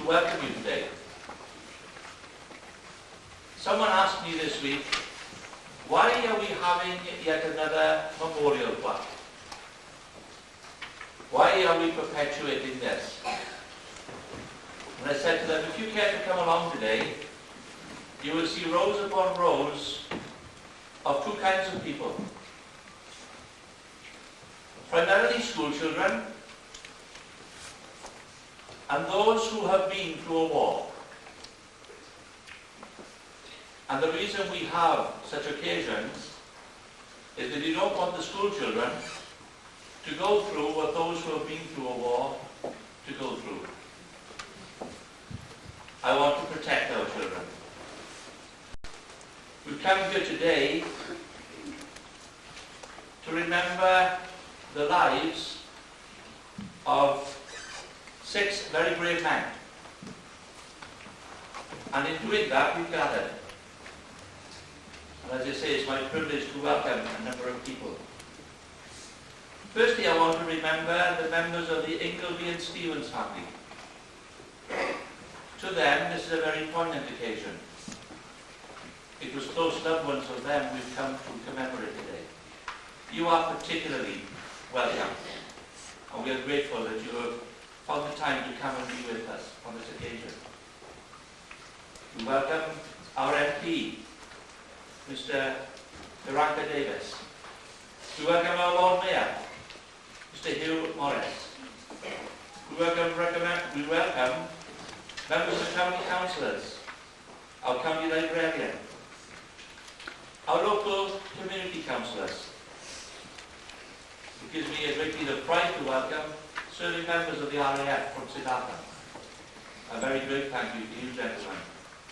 to welcome you today. Someone asked me this week, why are we having yet another memorial plaque? Why are we perpetuating this? And I said to them, if you care to come along today, you will see rows upon rows of two kinds of people. Primarily school children, and those who have been through a war. And the reason we have such occasions is that you don't want the school children to go through what those who have been through a war to go through. I want to protect our children. We've come here today to remember the lives of 6 very brave men. And in doing that, we've gathered. And as I say, it's my privilege to welcome a number of people. Firstly, I want to remember the members of the Ingleby and Stevens family. To them, this is a very poignant occasion. It was close loved ones of them we've come to commemorate today. You are particularly welcome, and we are grateful that you have found the time to come and be with us on this occasion. We welcome our MP, Mr. Berwyn Davis. We welcome our Lord Mayor, Mr. Hugh Morris. We welcome members of county councillors, our county librarian, our local community councillors. It gives me a great deal of pride to welcome serving members of the RAF from St Arthur. A very great thank you to you gentlemen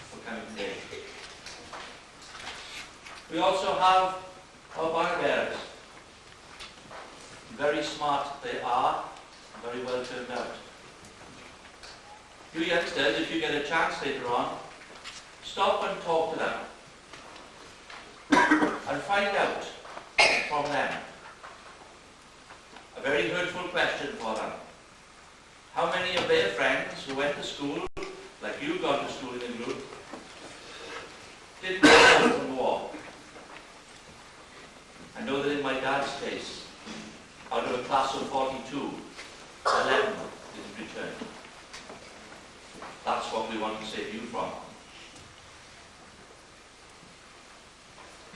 for coming today. We also have our banner bearers. Very smart they are, very well turned out. You youngsters, if you get a chance later on, stop and talk to them and find out from them. A very hurtful question for them. How many of their friends who went to school, like you've gone to school in a group, didn't go home from war? I know that in my dad's case, out of a class of 42, 11 didn't return. That's what we want to save you from.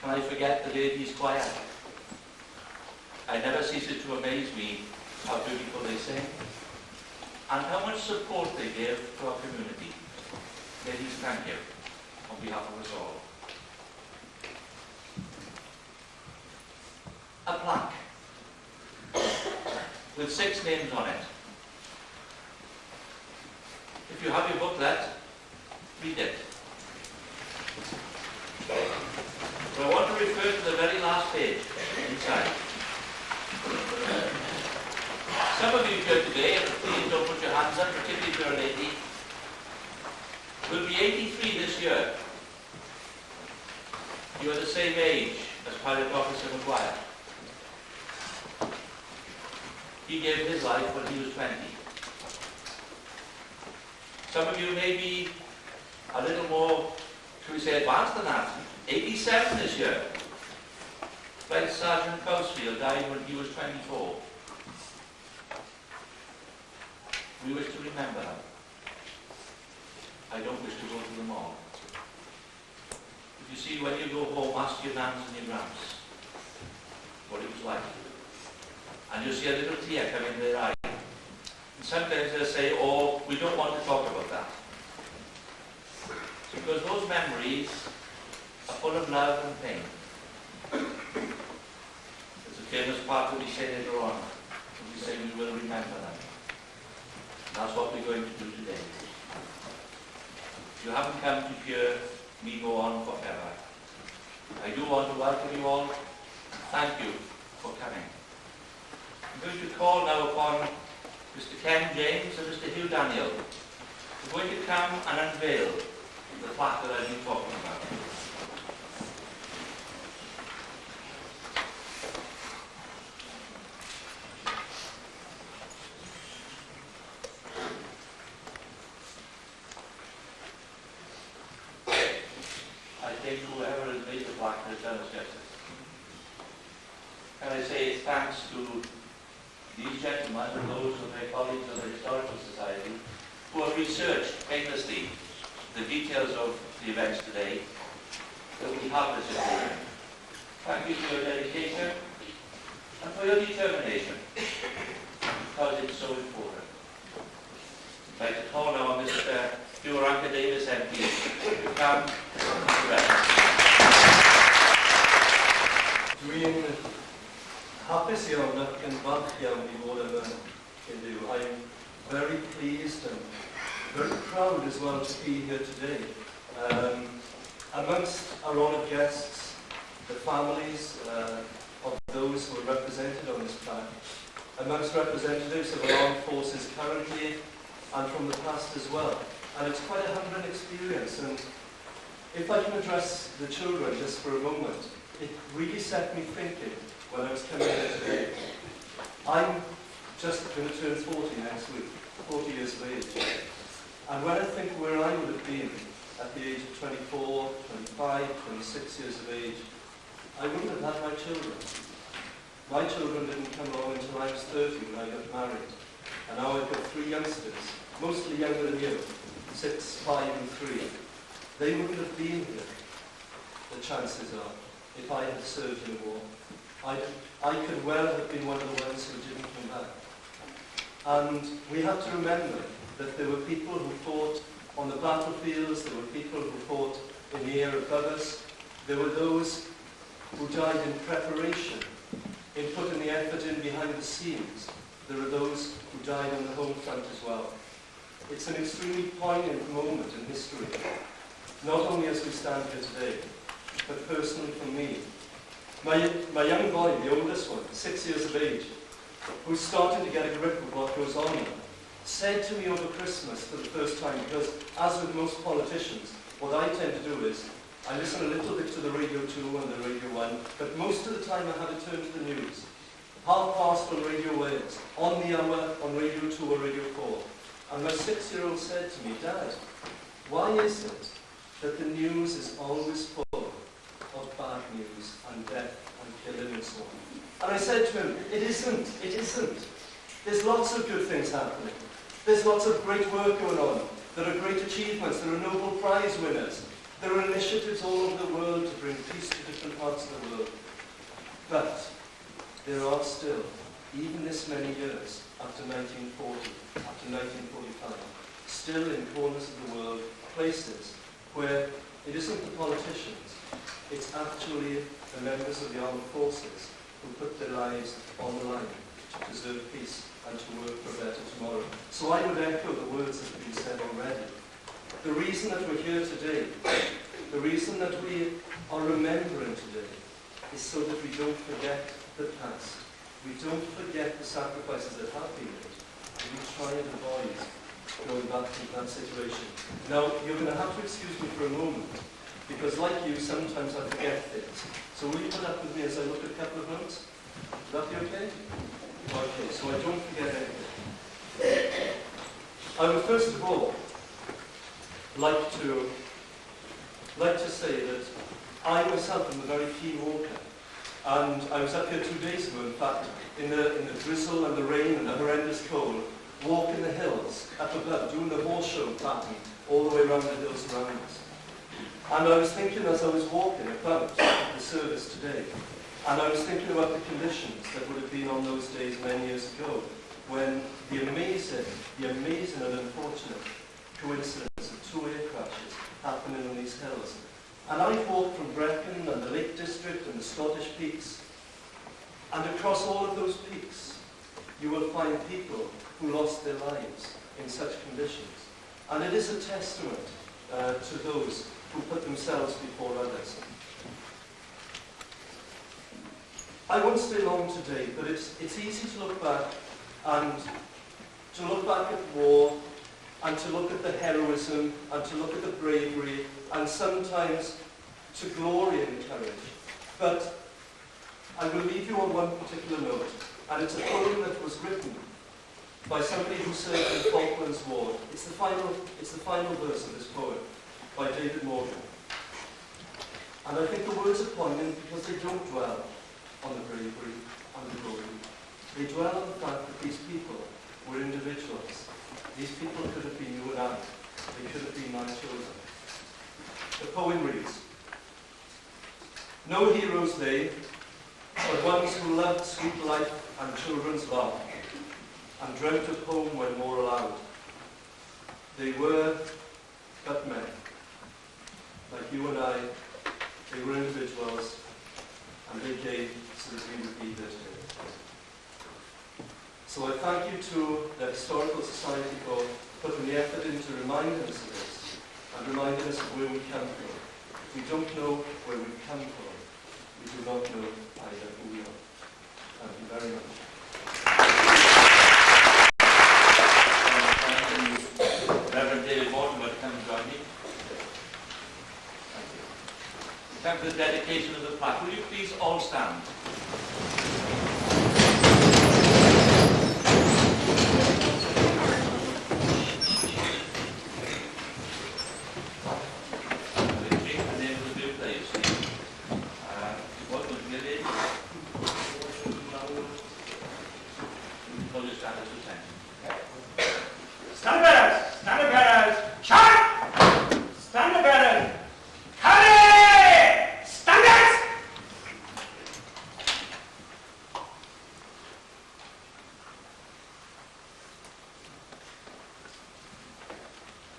Can I forget the ladies' choir? I never cease it to amaze me how beautiful they sing and how much support they give to our community. Ladies, thank you on behalf of us all. A plaque with 6 names on it. If you have your booklet, read it. But I want to refer to the very last page inside. Some of you here today, and please don't put your hands up, particularly if you're a lady, will be 83 this year. You are the same age as Pilot Officer Maguire. He gave his life when he was 20. Some of you may be a little more, should we say, advanced than that. 87 this year. Flight Sergeant Cousfield died when he was 24. We wish to remember him. I don't wish to go through them all. If you see, when you go home, ask your nans and your gramps what it was like. And you'll see a little tear come in their eye. And sometimes they'll say, oh, we don't want to talk about that. Because those memories are full of love and pain. There's a famous part that we say later on. We say we will remember them. That's what we're going to do today. You haven't come to hear me go on forever. I do want to welcome you all. Thank you for coming. I'm going to call now upon Mr. Ken James and Mr. Hugh Daniel. We're going to come and unveil the plaque that I've been talking about. think whoever has made the plaque has done us justice. Can I say thanks to these gentlemen and those of their colleagues of the Historical Society who have researched endlessly the details of the events today, that we have this occasion. Thank you for your dedication and for your determination, because it's so important. I'd like to call now on Mr. Berwyn Davis MP to come to rest. Dwi'n hapus iawn ac yn falch iawn I fod yma heddiw. I'm very pleased and very proud as well to be here today. Amongst our honoured guests, the families of those who are represented on this plaque, amongst representatives of our armed forces currently and from the past as well. And it's quite a humbling experience, and if I can address the children just for a moment, it really set me thinking when I was coming here today. I'm just going to turn 40 next week, 40 years of age. And when I think where I would have been at the age of 24, 25, 26 years of age, I wouldn't have had my children. My children didn't come along until I was 30 when I got married. And now I've got 3 youngsters, mostly younger than you, 6, 5 and 3. They wouldn't have been here, the chances are, if I had served in war. I could well have been one of the ones who didn't come back. And we have to remember that there were people who fought on the battlefields, there were people who fought in the air above us, there were those who died in preparation, in putting the effort in behind the scenes. There are those who died on the home front as well. It's an extremely poignant moment in history, not only as we stand here today, but personally for me. My young boy, the oldest one, 6 years of age, who's starting to get a grip of what goes on now, said to me over Christmas for the first time, because as with most politicians, what I tend to do is, I listen a little bit to the Radio 2 and the Radio 1, but most of the time I have to turn to the news. 1:30 on Radio Wales, on the hour on Radio 2 or Radio 4. And my 6-year-old said to me, Dad, why is it that the news is always full of bad news and death and killing and so on? And I said to him, it isn't. There's lots of good things happening. There's lots of great work going on. There are great achievements. There are Nobel Prize winners. There are initiatives all over the world to bring peace to different parts of the world. But there are still, even this many years after 1940, after 1945, still in corners of the world, places where it isn't the politicians, it's actually the members of the armed forces who put their lives on the line to preserve peace and to work for a better tomorrow. So I would echo the words that have been said already. The reason that we're here today, the reason that we are remembering today, is so that we don't forget the past. We don't forget the sacrifices that have been made. We try and avoid going back to that situation. Now, you're going to have to excuse me for a moment, because like you, sometimes I forget things. So will you put up with me as I look at a couple of notes? Would that be okay? Okay, so I don't forget anything. I would first of all like to say that I myself am a very keen walker. And I was up here 2 days ago, in fact, in the drizzle and the rain and the horrendous cold, walking the hills up above, doing the horse show pattern all the way around the hills around us. And I was thinking as I was walking about the service today, and I was thinking about the conditions that would have been on those days many years ago, when the amazing and unfortunate coincidence of 2 air crashes happening on these hills. And I've walked from Brecon and the Lake District and the Scottish peaks, and across all of those peaks you will find people who lost their lives in such conditions. And it is a testament to those who put themselves before others. I won't stay long today, but it's easy to look back and to look back at war and to look at the heroism and to look at the bravery and sometimes to glory in courage. But I will leave you on one particular note, and it's a poem that was written by somebody who served in the Falklands War. It's the final verse of this poem by David Morgan. And I think the words are poignant because they don't dwell on the bravery and the glory. They dwell on the fact that these people were individuals. These people could have been you and I. They could have been my children. The poem reads, "No heroes they, but ones who loved sweet life and children's love, and dreamt of home when more allowed. They were but men. Like you and I, they were individuals, and they gave so that we would be there today." So I thank you to the Historical Society for putting the effort into reminding us of this, and reminding us of where we come from. If we don't know where we've come from, we do not know either who we are. Thank you very much. Reverend David Mortimer to come and join me. Thank you. Time for the dedication of the plaque. Will you please all stand?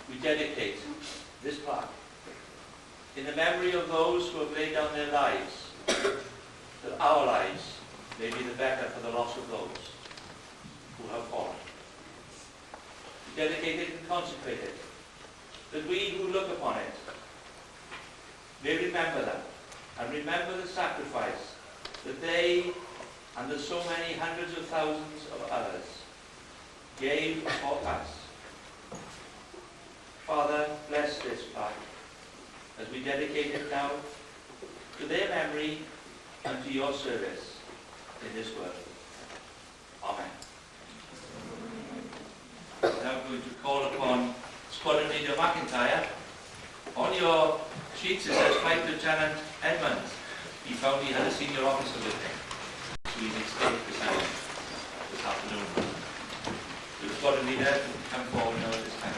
We dedicate this plaque in the memory of those who have laid down their lives, that our lives may be the better for the loss of those who have fallen. We dedicate it and consecrate it, that we who look upon it may remember them and remember the sacrifice that they and the so many hundreds of thousands of others gave for us. Father, bless this plaque as we dedicate it now to their memory and to your service in this world. Amen. I'm now going to call upon Squadron Leader McIntyre. On your sheets it says Flight Lieutenant Edmonds. He found he had a senior officer with him, so he's escaped this afternoon. The Squadron Leader come forward now at this time.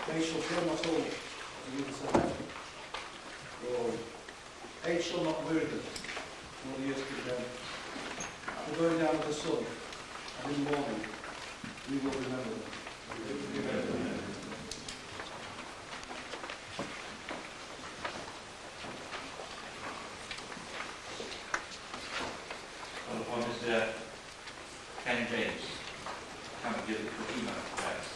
They shall fill not all the youths of heaven. Lord, age shall not weary them, nor the years be done. At the going down of the sun, and in the morning, we will remember them. Call upon Mr. Ken James. Come and give the Kahima prayers.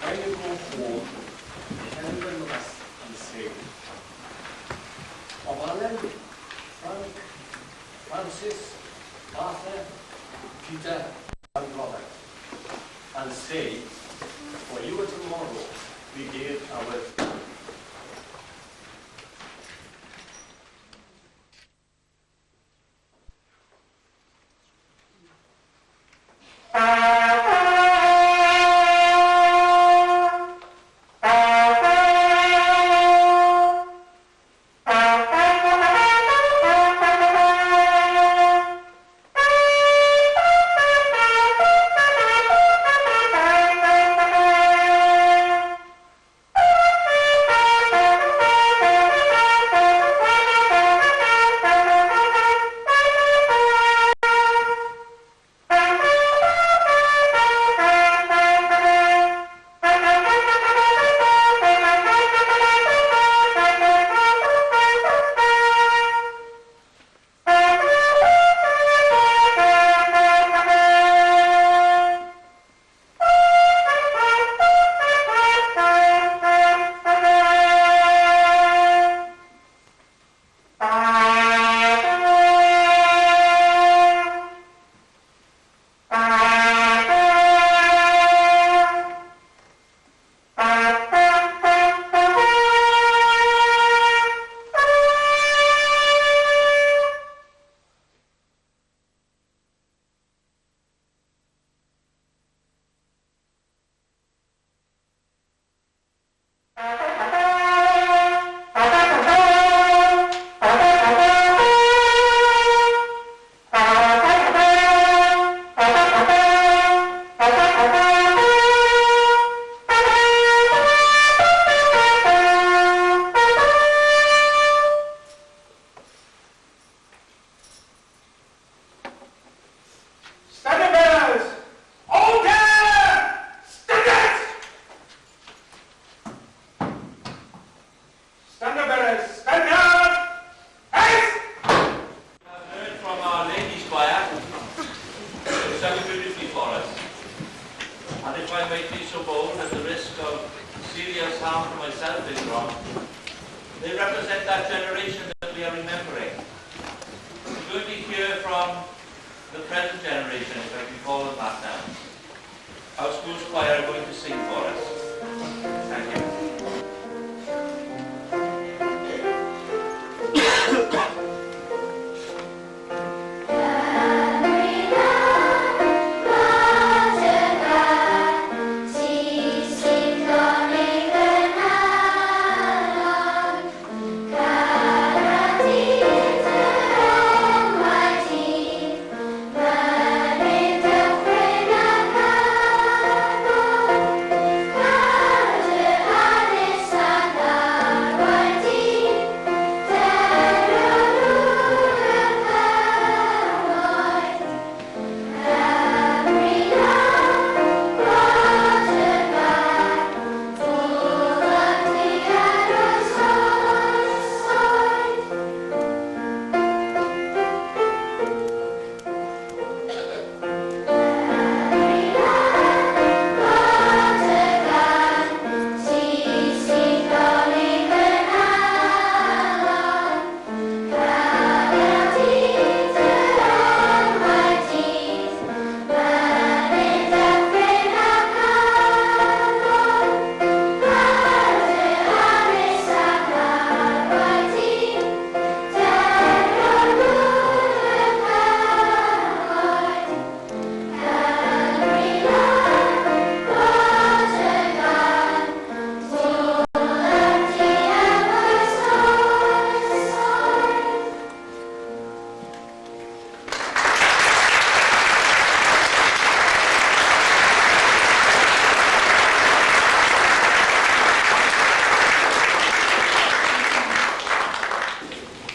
I will go forth and bless and save. Of Alan, Frank, Francis, Arthur, Peter, and Robert, and say, for you tomorrow we give our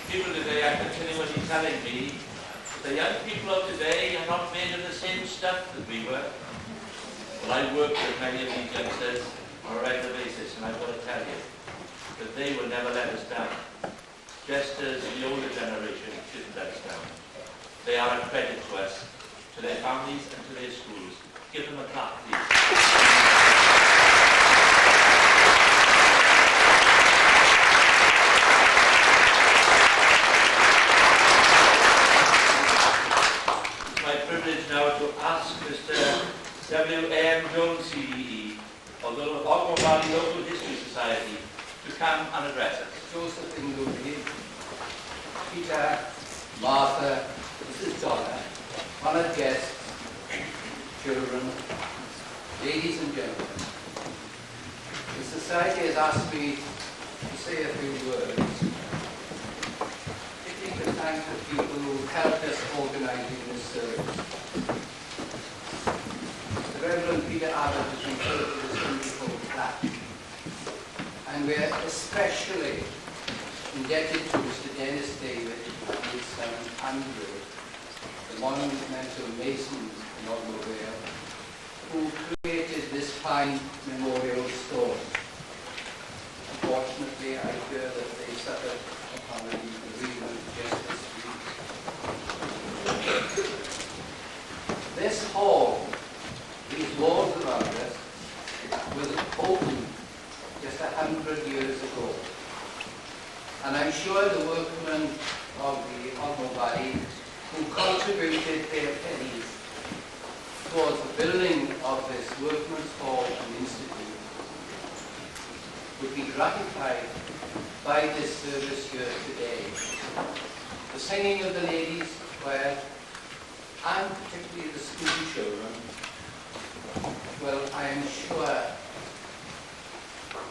People today are continually telling me that the young people of today are not made of the same stuff that we were. Well, I work with many of these youngsters on a regular basis, and I've got to tell you that they will never let us down, just as the older generation shouldn't let us down. They are a credit to us, to their families and to their schools. Give them a clap, please. It's my privilege now to ask Mr. W.M. Jones, CBE, of the Ogmore Valley Local History Society, to come and address us. Joseph Inglewood, Peter, Martha, Mrs. Donna, honored guests, children, ladies and gentlemen. The Society has asked me to say a few words. Particularly to thank the people who helped us organising this service. The Reverend Peter Abbott has referred to this wonderful plaque. And we're especially indebted to Mr. Dennis David and his son Andrew, the monumental masons in Ogmore, who created this fine memorial stone. Unfortunately, I hear that they suffered upon the bereavement just this week. This hall, these walls around us, was opened just 100 years ago. And I'm sure the workmen of the Ogmore Valley who contributed their pennies towards the building of this Workmen's Hall and Institute would be gratified by this service here today. The singing of the ladies' choir, and particularly the school children, well, I am sure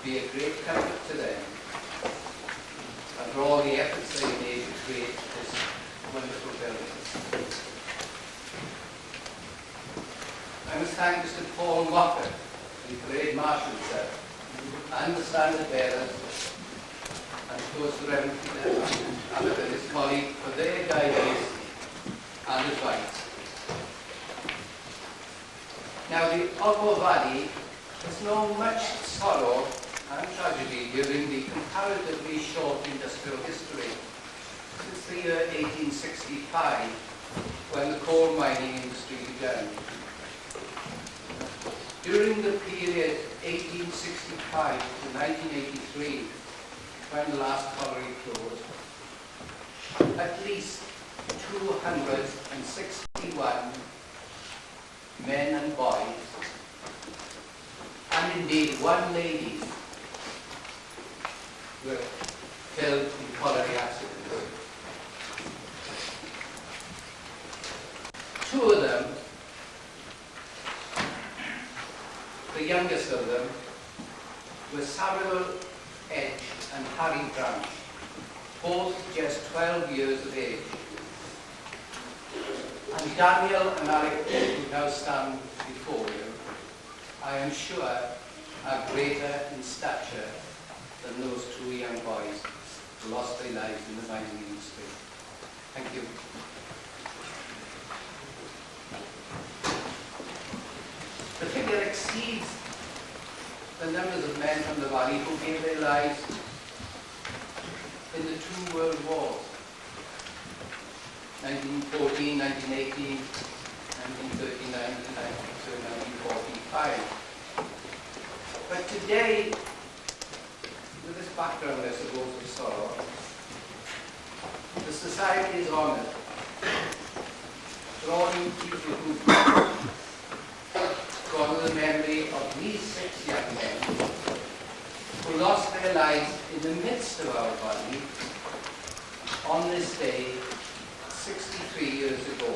be a great comfort to them and for all the efforts they made to create this wonderful building. I must thank Mr. Paul Moffat, the parade marshal, sir, and the standard bearers, and of course the Reverend Peter Abbott and his colleague for their guidance and advice. Now, the Ogmore Valley has known much sorrow and tragedy during the comparatively short industrial history since the year 1865, when the coal mining industry began. During the period 1865 to 1983, when the last colliery closed, at least 261 men and boys, and indeed one lady, were killed in colliery accidents. Two of them, the youngest of them, were Samuel Edge and Harry Branch, both just 12 years of age. And Daniel and Alec, who now stand before you, I am sure are greater in stature than those two young boys who lost their lives in the mining industry. Thank you. The figure exceeds the numbers of men from the valley who gave their lives in the two world wars, 1914, 1918, 1939 to 1945. But today, with this background, I suppose, of sorrow, the Society is honoured for all you people who to honour the memory of these 6 young men who lost their lives in the midst of our valley on this day 63 years ago.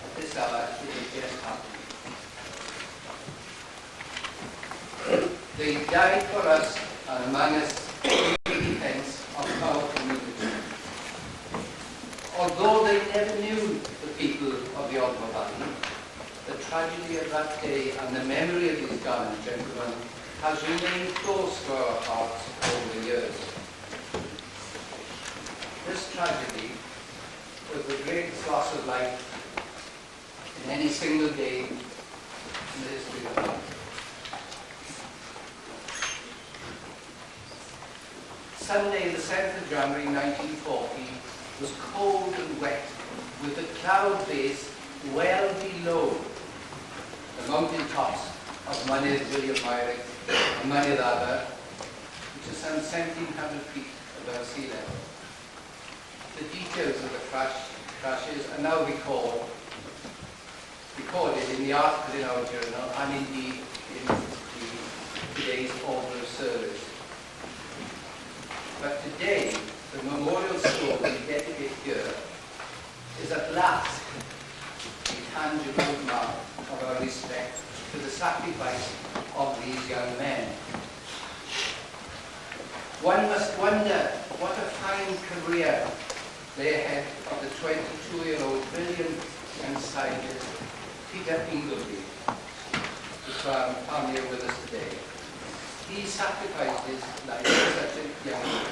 At this hour, it had just happened. They died for us and among us in defence of our community. Although they never knew the people of the Ogmore Valley, the tragedy of that day and the memory of these gallant gentlemen has remained close to our hearts over the years. This tragedy was the greatest loss of life in any single day in the history of life. Sunday, the 7th of January 1940, was cold and wet, with the cloud base well below the mountain tops of Mynydd William Myrick and Mynydd Aber, which is some 1,700 feet above sea level. The details of the crashes are now recorded in the article in our journal and indeed in today's order of service. But today, the memorial stone we dedicate here is at last a tangible mark of our respect to the sacrifice of these young men. One must wonder what a fine career lay ahead of the 22-year-old brilliant young scientist Peter Ingleby, who's found here with us today. He sacrificed his life at such a young age.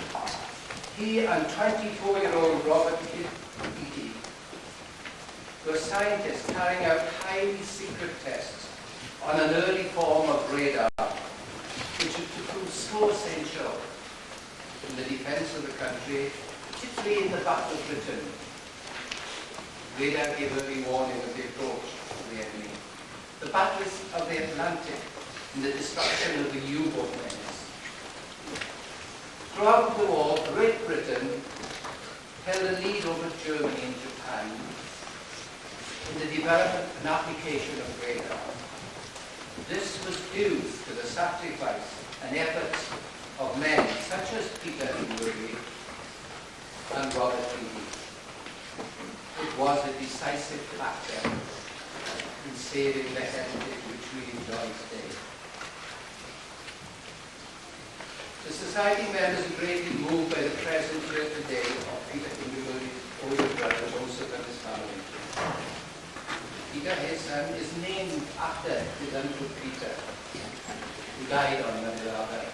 He and 24-year-old Robert Beatty were scientists carrying out highly secret tests on an early form of radar, which had proved so essential in the defense of the country, particularly in the Battle of Britain. Radar gave early warning of the approach of the enemy. The battles of the Atlantic and the destruction of the U-boat menace. Throughout the war, Great Britain held a lead over Germany and Japan in the development and application of radar. This was due to the sacrifice and efforts of men such as Peter Ingleby and Robert Beatty. It was a decisive factor in saving the heritage which we enjoy today. The Society members are greatly moved by the presence here today of Peter Ingleby's older brother, Joseph, and his family. Peter, his son, is named after his uncle Peter, who died on Mynydd Aber,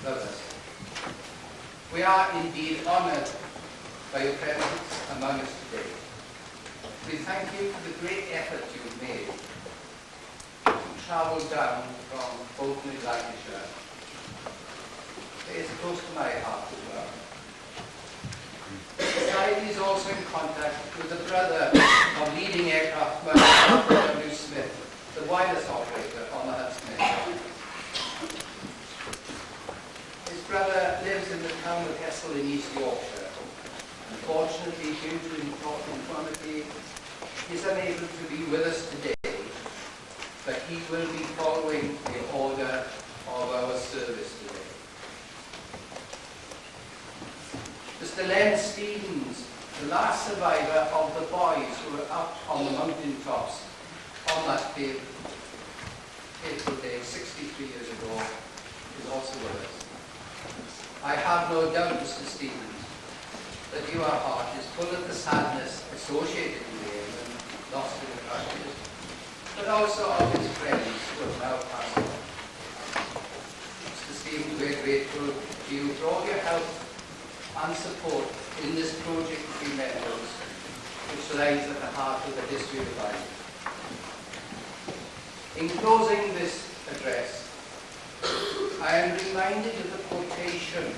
brothers. We are indeed honoured by your presence among us today. We thank you for the great effort you've made to travel down from Bolton in Lancashire. It is close to my heart as well. The Society is also in contact with the brother of leading aircraft manufacturer W. Smith, the wireless operator on the Hudson aircraft. His brother lives in the town of Hessel in East Yorkshire. Unfortunately, due to infirmity, he is unable to be with us today, but he will be following the order of our service today. Mr. Len Stevens, the last survivor of the boys who were up on the mountain tops on that fateful day 63 years ago, is also with us. I have no doubt, Mr. Stevens, that your heart is full of the sadness associated with the airmen lost in the crashes, but also of his friends who have now passed on. Mr. Stevens, we are grateful to you for all your help and support in this project between members, which lies at the heart of the history of life. In closing this address, I am reminded of the quotation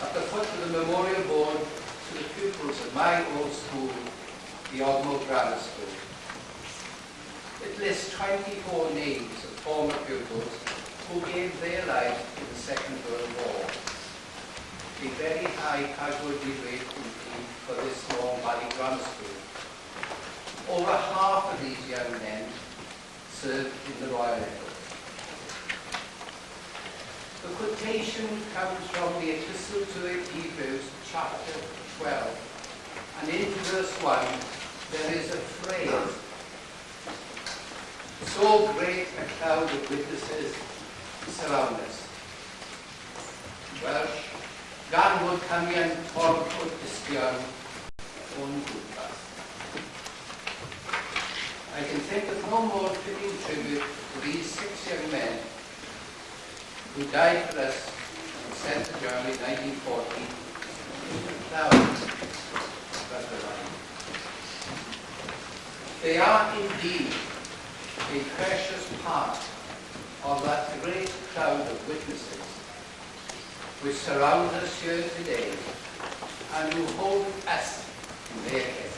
at the foot of the memorial board to the pupils of my old school, the Ogmore Grammar School. It lists 24 names of former pupils who gave their lives in the Second World War. A very high casualty rate indeed for this small valley grammar school. Over half of these young men served in the Royal Air Force. The quotation comes from the Epistle to the Hebrews, chapter 12, and in verse 1 there is a phrase, so great a cloud of witnesses surround us. Welsh, gan fod camion ffordd o'r dysgion o'n gwmpas. I can think of no more fitting tribute to these 6 young men who died for us on 7th of January 1940. Now, they are indeed a precious part of that great crowd of witnesses which surround us here today and who hold us in their care.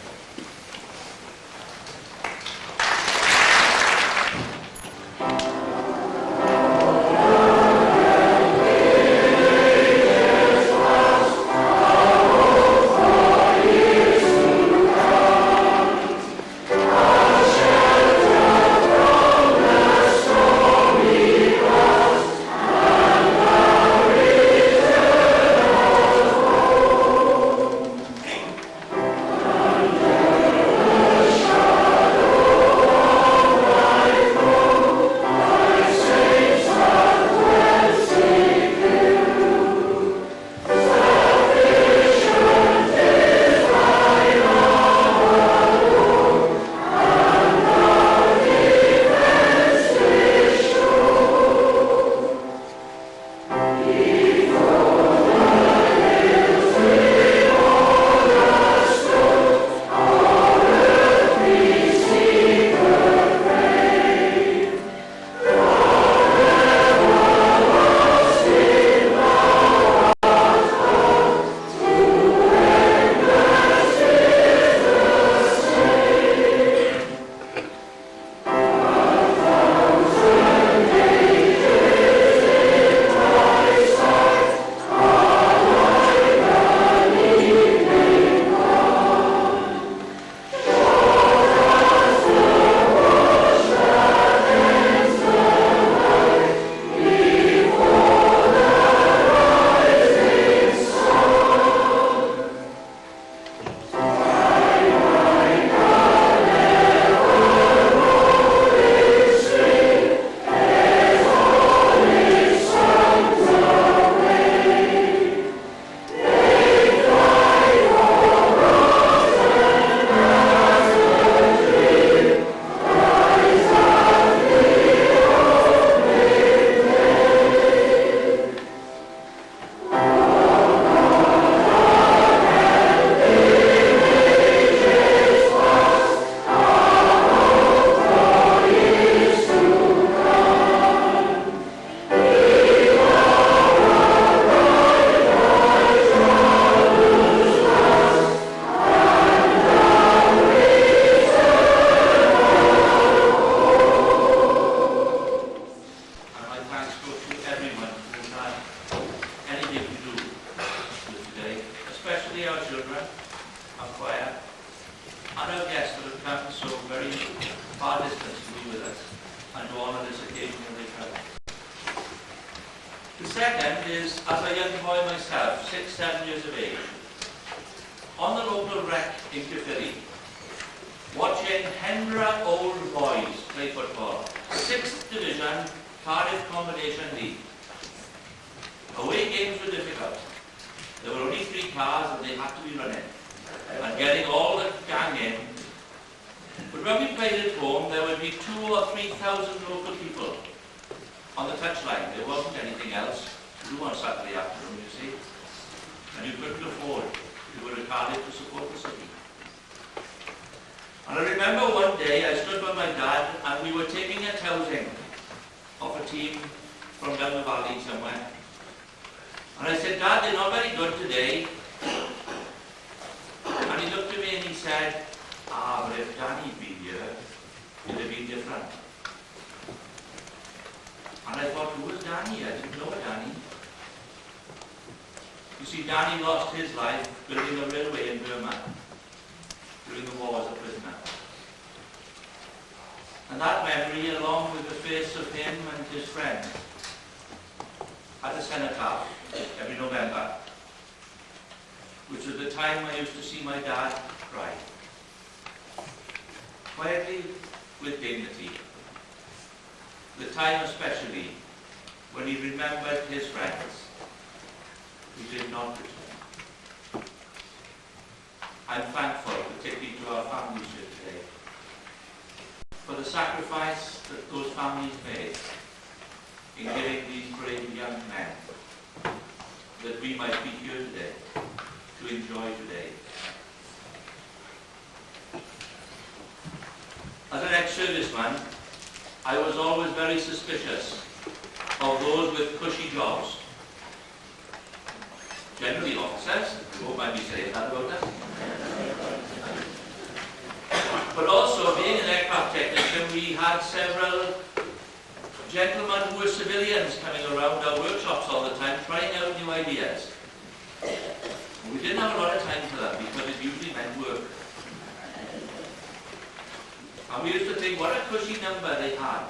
I'm thankful, particularly to our families here today, for the sacrifice that those families made in giving these brave young men that we might be here today, to enjoy today. As an ex-serviceman, I was always very suspicious of those with cushy jobs. Generally officers, you won't mind me saying that about them. But also, being an aircraft technician, we had several gentlemen who were civilians coming around our workshops all the time, trying out new ideas. We didn't have a lot of time for that because it usually meant work. And we used to think, what a cushy number they had.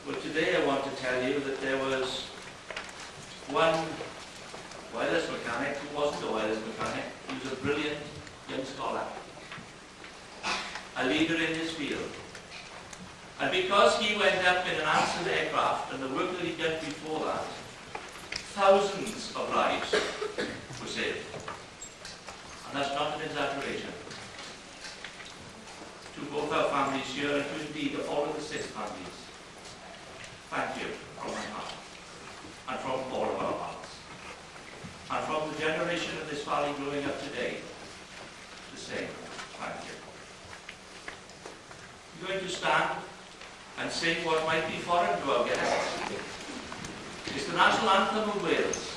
But today I want to tell you that there was one wireless mechanic who wasn't a wireless mechanic. He was a brilliant young scholar, a leader in his field. And because he went up in an answered aircraft and the work that he'd done before that, thousands of lives were saved. And that's not an exaggeration. To both our families here and to indeed all of the 6 families, thank you from my heart and from all of our hearts. And from the generation of this valley growing up today, the same. Thank you. We're going to stand and sing what might be foreign to our guests. It's the national anthem of Wales.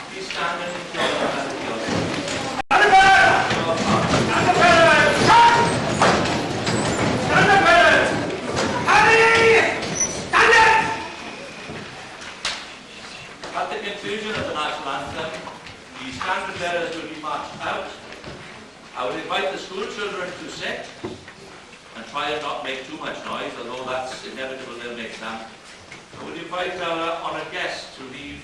Please stand and enjoy the melody of it. At the conclusion of the national anthem, the standard bearers will be marched out. I would invite the school children to sit and try and not make too much noise, although that's inevitable, they'll make some. I would invite our honoured guests to leave